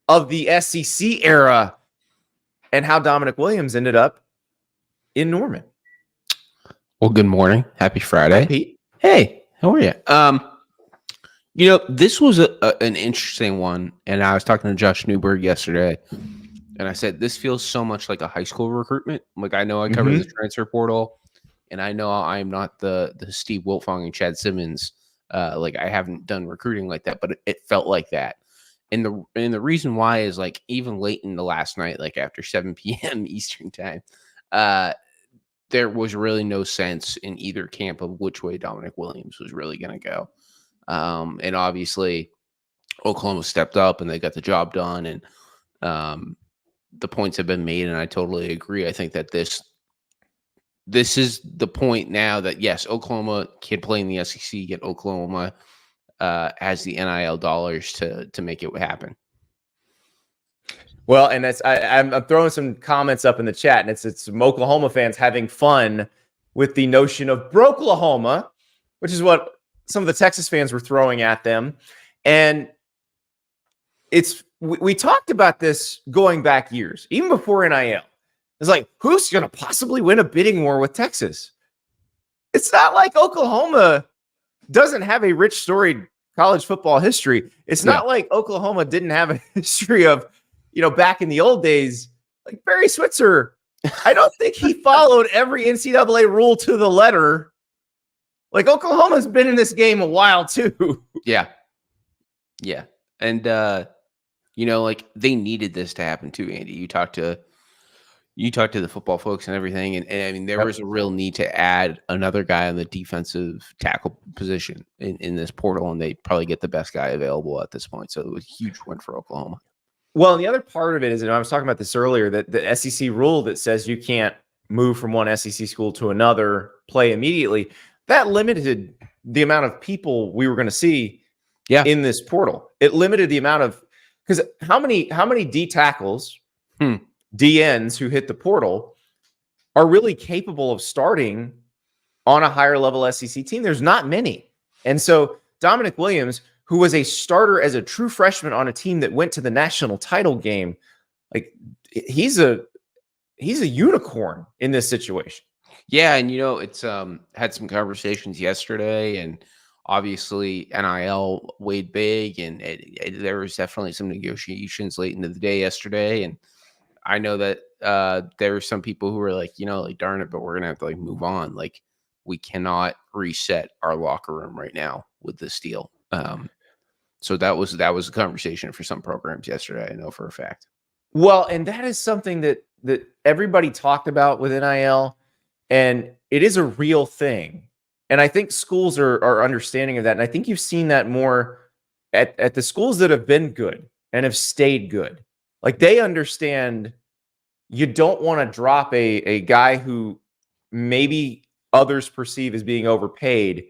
of the SEC era and how Dominic Williams ended up in Norman. Well, good morning. Happy Friday. Hi, Pete. Hey, how are you? This was an interesting one, and I was talking to Josh Newberg yesterday, and I said, this feels so much like a high school recruitment. Like, I know I cover the transfer portal, and I know I'm not the Steve Wiltfong and Chad Simmons. Like, I haven't done recruiting like that, but it felt like that. And the reason why is, like, even late in the last night, like after 7 p.m. Eastern time, there was really no sense in either camp of which way Dominic Williams was really going to go. And obviously Oklahoma stepped up and they got the job done, and the points have been made. And I totally agree. I think that this is the point now that, yes, Oklahoma can play in the SEC, yet Oklahoma has the NIL dollars to make it happen. Well, and that's I'm throwing some comments up in the chat, and it's some Oklahoma fans having fun with the notion of Broklahoma, which is what some of the Texas fans were throwing at them. And we talked about this going back years, even before NIL. It's like, who's going to possibly win a bidding war with Texas? It's not like Oklahoma doesn't have a rich storied college football history. It's not like Oklahoma didn't have a history of, back in the old days, like Barry Switzer. I don't think he followed every NCAA rule to the letter. Like, Oklahoma's been in this game a while too. Yeah. And, like, they needed this to happen too, Andy. You talked to the football folks and everything. And I mean, there was a real need to add another guy on the defensive tackle position in this portal, and they probably get the best guy available at this point. So it was a huge win for Oklahoma. Well, and the other part of it is, and I was talking about this earlier, that the SEC rule that says you can't move from one SEC school to another, play immediately, that limited the amount of people we were going to see in this portal. It limited the amount of, because how many D tackles, DNs who hit the portal are really capable of starting on a higher level SEC team? There's not many. And so Dominic Williams, who was a starter as a true freshman on a team that went to the national title game, like, he's a unicorn in this situation. Yeah, and it's had some conversations yesterday, and obviously NIL weighed big, and there was definitely some negotiations late into the day yesterday. And I know that there were some people who were like, darn it, but we're gonna have to move on. Like, we cannot reset our locker room right now with this deal. So that was a conversation for some programs yesterday, I know for a fact. Well, and that is something that everybody talked about with NIL, and it is a real thing. And I think schools are understanding of that. And I think you've seen that more at the schools that have been good and have stayed good. Like, they understand you don't want to drop a guy who maybe others perceive as being overpaid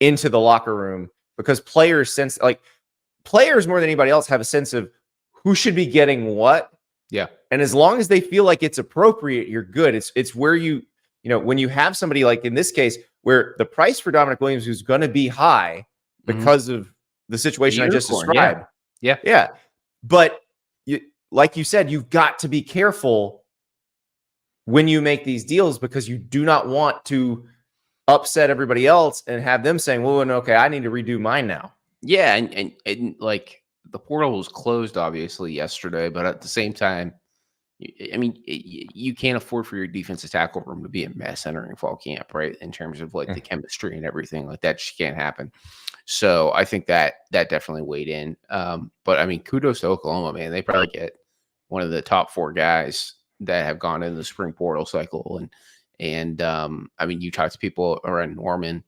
into the locker room, because players more than anybody else have a sense of who should be getting what. Yeah. And as long as they feel like it's appropriate, you're good. It's where when you have somebody like in this case, where the price for Dominic Williams is going to be high because of the situation I just described. Yeah. But like you said, you've got to be careful when you make these deals, because you do not want to upset everybody else and have them saying, well, okay, I need to redo mine now. Yeah. And like, the portal was closed obviously yesterday, but at the same time, I mean, you can't afford for your defensive tackle room to be a mess entering fall camp, right? In terms of the chemistry and everything, like that just can't happen. So I think that definitely weighed in. But I mean, kudos to Oklahoma, man. They probably get one of the top 4 guys that have gone in the spring portal cycle. And I mean, you talk to people around Norman,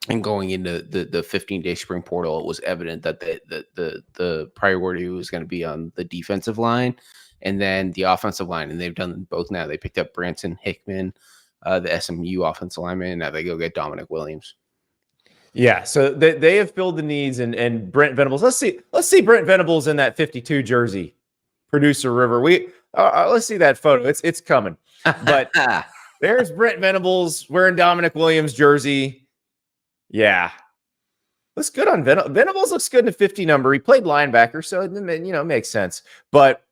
and going into the 15-day spring portal, it was evident that the priority was going to be on the defensive line and then the offensive line. And they've done both now. They picked up Branson Hickman, the SMU offensive lineman, and now they go get Dominic Williams. Yeah, so they have filled the needs, and Brent Venables. Let's see Brent Venables in that 52 jersey. Producer River, let's see that photo. It's coming. But there's Brent Venables wearing Dominic Williams jersey. Yeah. Looks good on Venables. Looks good in a 50 number. He played linebacker, so it makes sense. But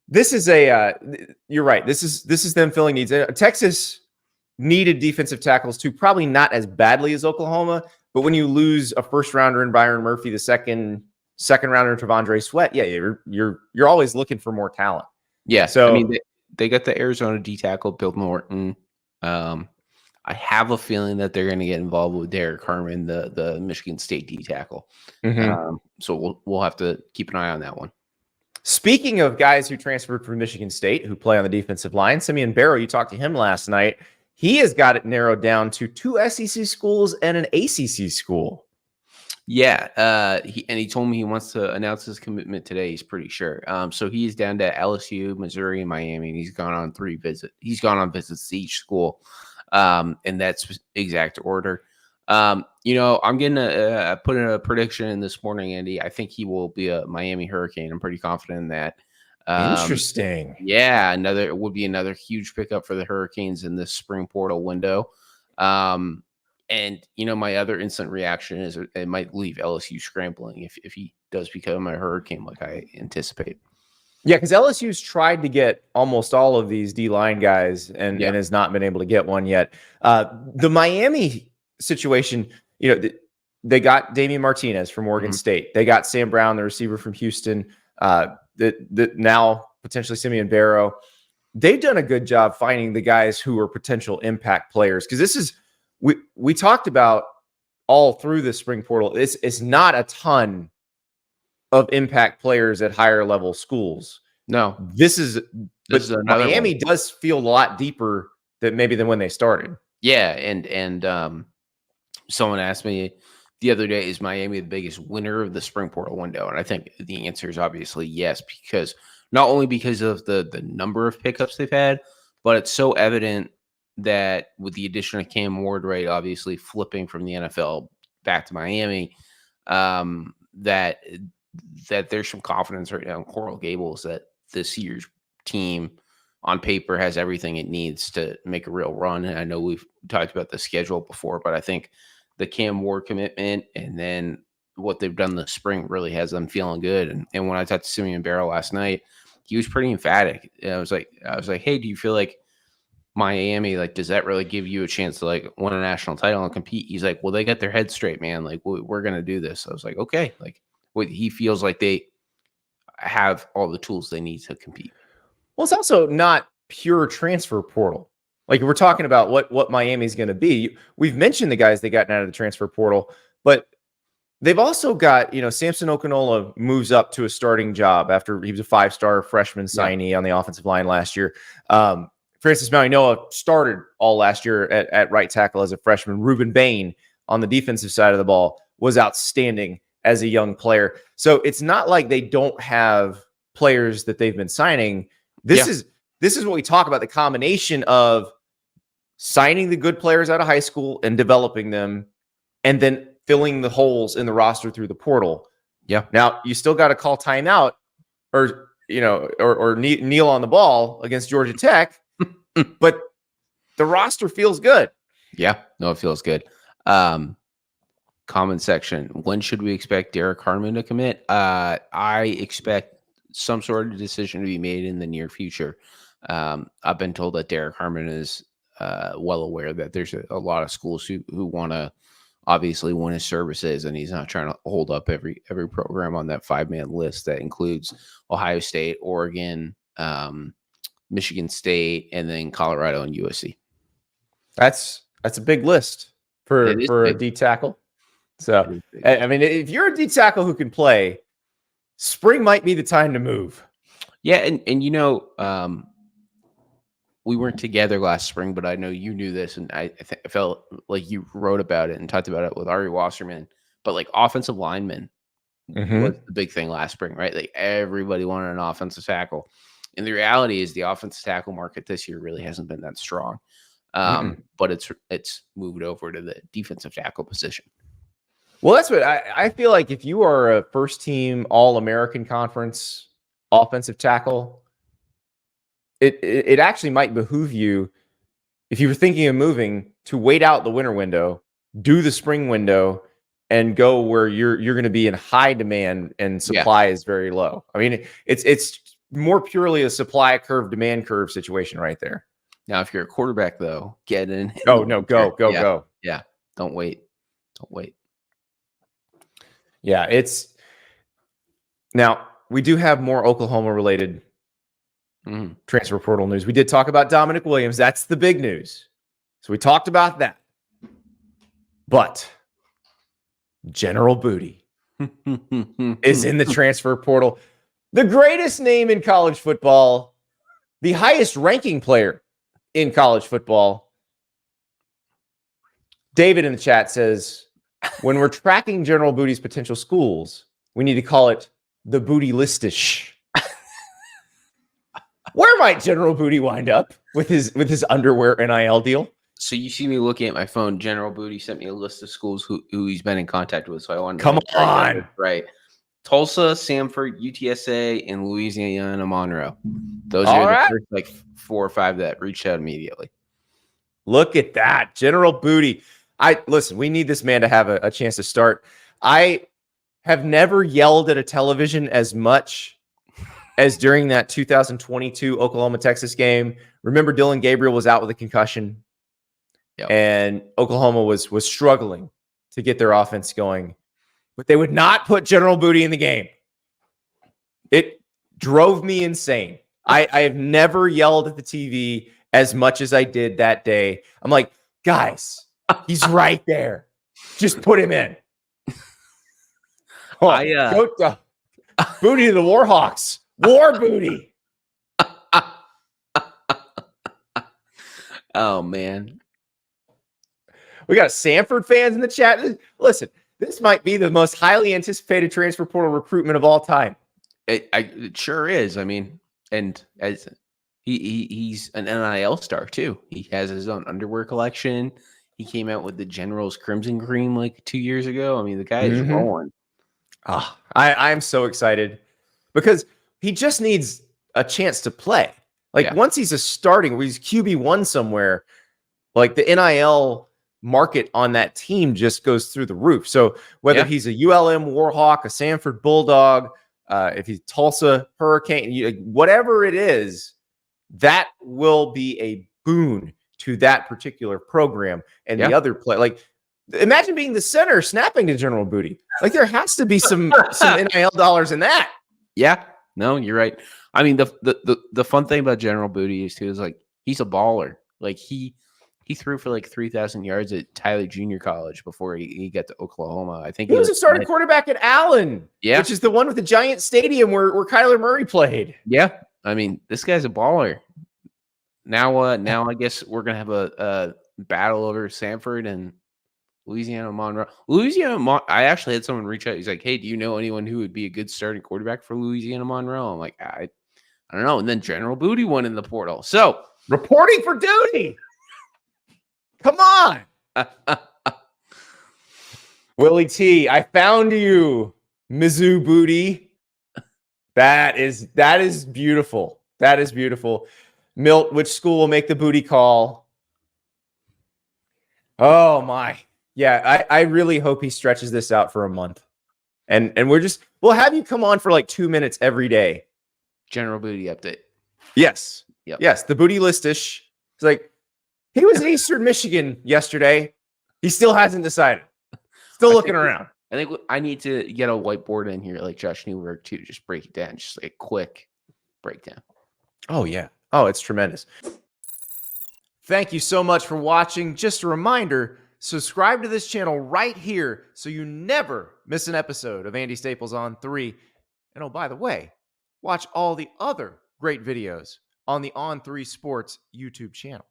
this is you're right. This is them filling needs. Texas needed defensive tackles too, probably not as badly as Oklahoma, but when you lose a first rounder in Byron Murphy, the second rounder in Tavondre Sweat, yeah, you're always looking for more talent. Yeah. So I mean, they got the Arizona D tackle, Bill Morton. I have a feeling that they're going to get involved with Derek Harmon, the Michigan State D tackle. So we'll have to keep an eye on that one. Speaking of guys who transferred from Michigan State who play on the defensive line, Simeon Barrow, you talked to him last night. He has got it narrowed down to 2 SEC schools and an ACC school. Yeah, he told me he wants to announce his commitment today. He's pretty sure. So he's down to LSU, Missouri, and Miami, and he's gone on 3 visits. He's gone on visits to each school, and that's exact order. I'm going to put in a prediction in this morning, Andy. I think he will be a Miami Hurricane. I'm pretty confident in that. Interesting. Yeah, it would be another huge pickup for the Hurricanes in this spring portal window. And my other instant reaction is it might leave LSU scrambling if he does become a Hurricane like I anticipate. Yeah, because LSU's tried to get almost all of these D-line guys and has not been able to get one yet. The Miami situation, they got Damian Martinez from Oregon State. They got Sam Brown, the receiver from Houston. That now potentially Simeon Barrow. They've done a good job finding the guys who are potential impact players, because this is we talked about all through the spring portal. It's not a ton of impact players at higher level schools. No, this is Miami one. Does feel a lot deeper than when they started. Yeah, and someone asked me the other day, is Miami the biggest winner of the spring portal window? And I think the answer is obviously yes, because not only because of the number of pickups they've had, but it's so evident that with the addition of Cam Ward, obviously flipping from the NFL back to Miami, that there's some confidence right now in Coral Gables that this year's team on paper has everything it needs to make a real run. And I know we've talked about the schedule before, but I think the Cam Ward commitment and then what they've done this spring really has them feeling good. And when I talked to Simeon Barrow last night, he was pretty emphatic. And I was like, hey, do you feel like Miami, does that really give you a chance to win a national title and compete? He's like, well, they got their head straight, man. We're going to do this. I was like, okay. He feels like they have all the tools they need to compete. Well, it's also not pure transfer portal. We're talking about what Miami's going to be. We've mentioned the guys they got out of the transfer portal, but they've also got, Samson Okinola moves up to a starting job after he was a 5-star freshman signee on the offensive line last year. Francis Malinois started all last year at right tackle as a freshman. Reuben Bain on the defensive side of the ball was outstanding as a young player. So it's not like they don't have players that they've been signing. This is what we talk about, the combination of signing the good players out of high school and developing them, and then filling the holes in the roster through the portal. Yeah. Now you still got to call timeout or kneel on the ball against Georgia Tech, but the roster feels good. Yeah, no, it feels good. Comment section. When should we expect Derek Harmon to commit? I expect some sort of decision to be made in the near future. I've been told that Derek Harmon is well aware that there's a lot of schools who want to obviously win his services, and he's not trying to hold up every program on that 5-man list that includes Ohio State, Oregon, Michigan State, and then Colorado and USC. That's a big list for a D tackle. So, I mean, if you're a D tackle who can play, spring might be the time to move. Yeah, and we weren't together last spring, but I know you knew this, and I felt like you wrote about it and talked about it with Ari Wasserman. But offensive linemen was the big thing last spring, right? Everybody wanted an offensive tackle, and the reality is the offensive tackle market this year really hasn't been that strong. But it's moved over to the defensive tackle position. Well, that's what I feel like. If you are a first-team All-American Conference offensive tackle, it actually might behoove you, if you were thinking of moving, to wait out the winter window, do the spring window, and go where you're going to be in high demand and supply is very low. I mean, it's more purely a supply curve, demand curve situation right there. Now, if you're a quarterback, though, get in. Oh, no, go. Yeah. Don't wait. Don't wait. Yeah, now we do have more Oklahoma related transfer portal news. We did talk about Dominic Williams. That's the big news. So we talked about that. But General Booty is in the transfer portal. The greatest name in college football, the highest ranking player in college football. David in the chat says, when we're tracking General Booty's potential schools, we need to call it the Booty Listish. Where might General Booty wind up with his underwear NIL deal? So you see me looking at my phone. General Booty sent me a list of schools who he's been in contact with. So I wanted to come on, right? Tulsa, Samford, UTSA, and Louisiana Monroe. Those are the first like 4 or 5 that reached out immediately. Look at that, General Booty. Listen. We need this man to have a chance to start. I have never yelled at a television as much as during that 2022 Oklahoma-Texas game. Remember, Dylan Gabriel was out with a concussion. Yep. And Oklahoma was struggling to get their offense going, but they would not put General Booty in the game. It drove me insane. I have never yelled at the TV as much as I did that day. I'm like, guys, he's right there. Just put him in. Go to Booty to the Warhawks. War Booty. Oh, man. We got Samford fans in the chat. Listen, this might be the most highly anticipated transfer portal recruitment of all time. It sure is. I mean, and as he's an NIL star too. He has his own underwear collection. He came out with the General's Crimson Cream like 2 years ago. I mean, the guy is rolling. Oh, I'm so excited because he just needs a chance to play. Like once he's he's QB1 somewhere, like the NIL market on that team just goes through the roof. So whether he's a ULM Warhawk, a Samford Bulldog, if he's Tulsa Hurricane, whatever it is, that will be a boon to that particular program and the other play. Like, imagine being the center snapping to General Booty. Like, there has to be some NIL dollars in that. Yeah, no, you're right. I mean, the fun thing about General Booty is like he's a baller. Like he threw for like 3,000 yards at Tyler Junior College before he got to Oklahoma. I think he was a starting quarterback at Allen, which is the one with the giant stadium where Kyler Murray played. Yeah, I mean, this guy's a baller. Now I guess we're gonna have a battle over Samford and Louisiana Monroe. I actually had someone reach out. He's like, "Hey, do you know anyone who would be a good starting quarterback for Louisiana Monroe?" I'm like, I don't know. And then General Booty went in the portal. So reporting for duty. Come on. Willie T, I found you, Mizzou Booty. That is beautiful. That is beautiful. Milt, which school will make the booty call? Oh my. Yeah, I really hope he stretches this out for a month. And we'll have you come on for like 2 minutes every day. General Booty update. Yes. Yep. Yes, the Booty Listish. It's like, he was in Eastern Michigan yesterday. He still hasn't decided. Still looking around. I think I need to get a whiteboard in here like Josh Newberg too, to just break it down. Just like a quick breakdown. Oh, yeah. Oh, it's tremendous. Thank you so much for watching. Just a reminder, subscribe to this channel right here so you never miss an episode of Andy Staples On 3. And oh, by the way, watch all the other great videos on the On3 Sports YouTube channel.